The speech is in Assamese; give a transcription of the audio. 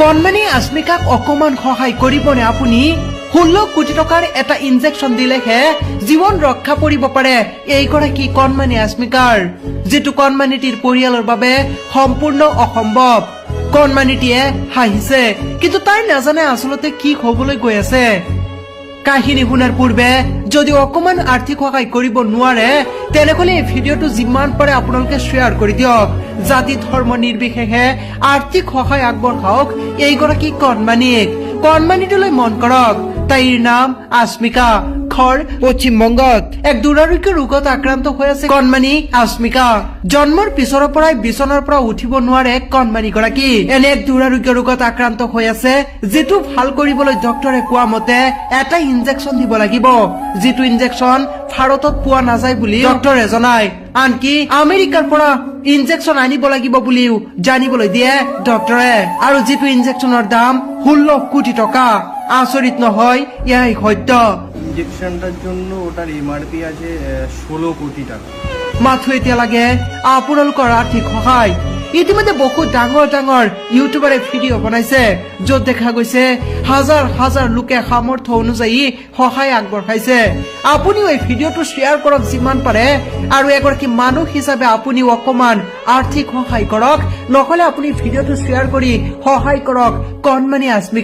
কণমানি আস্মিকাক অকমান সহায় কৰিবনে আপুনি 16 কোটি টকাৰ এটা ইনজেকচন দিলেহে জীৱন ৰক্ষা পৰিব পাৰে এইগৰাকী কণমানি আস্মিকাৰ যেটো কণমানিটিৰ পৰিয়ালৰ বাবে সম্পূৰ্ণ অসম্ভৱ কণমানিটিয়ে হাঁহিছে কিন্তু তাই নাজানে আচলতে কি হ'বলৈ গৈ আছে কাহিনী শুনাৰ পূৰ্বে যদি অকমান আৰ্থিক সহায় কৰিব নোৱাৰে তেনেহলে এই ভিডিঅটো যিমান পাৰে আপোনালোকে শ্বেয়াৰ কৰি দিয়ক জাতি ধৰ্ম নিৰ্বিশেষে আৰ্থিক সহায় আগবঢ়াওক এইগৰাকী কণমানিটোলৈ মন কৰক তাইৰ নাম আস্মিকা ঘৰ পশ্চিমবংগত এক দুৰাৰোগ্য ৰোগত আক্ৰান্ত হৈ আছে কণমানি আস্মিকা জন্মৰ পিছৰৰ পৰাই বিছনাৰ পৰা উঠিব নোৱাৰে কণমানিগৰাকী এনে এক দুৰাৰোগ্য ৰোগত আক্ৰান্ত হৈ আছে যেটো ভাল কৰিবলৈ ডক্টৰে কোৱা মতে এটা ইনজেকচন দিব লাগিব যেটো ইনজেকচন ভাৰতত পোৱা নাযায় বুলি ডক্টৰে জনায় আনকি আমেৰিকাৰ পৰা ইনজেকচন আনিব লাগিব বুলিও জানিবলৈ দিয়ে ডক্টৰে আৰু যেটো ইনজেকচনৰ দাম 16 কোটি টকা আচৰিত নহয় ইয়াই সত্য ইনজেকশনটাৰ জন্য ওটাৰ এমআৰপি আছে 16 কোটি টাকা মাথো এতিয়া লাগে আপোনালোকৰ আৰ্থিক সহায় ইতিমধ্যে বহুত ডাঙৰ ইউটিউবাৰে ভিডিঅ' বনাইছে য'ত দেখা গৈছে হাজাৰ লোকে সামৰ্থ্য অনুযায়ী সহায় আগবঢ়াইছে আপুনিও এই ভিডিঅ'টো শ্বেয়াৰ কৰক যিমান পাৰে আৰু এগৰাকী মানুহ হিচাপে আপুনিও অকমান আৰ্থিক সহায় কৰক নহলে আপুনি ভিডিঅ'টো শ্বেয়াৰ কৰি সহায় কৰক কণমানি আস্মিকা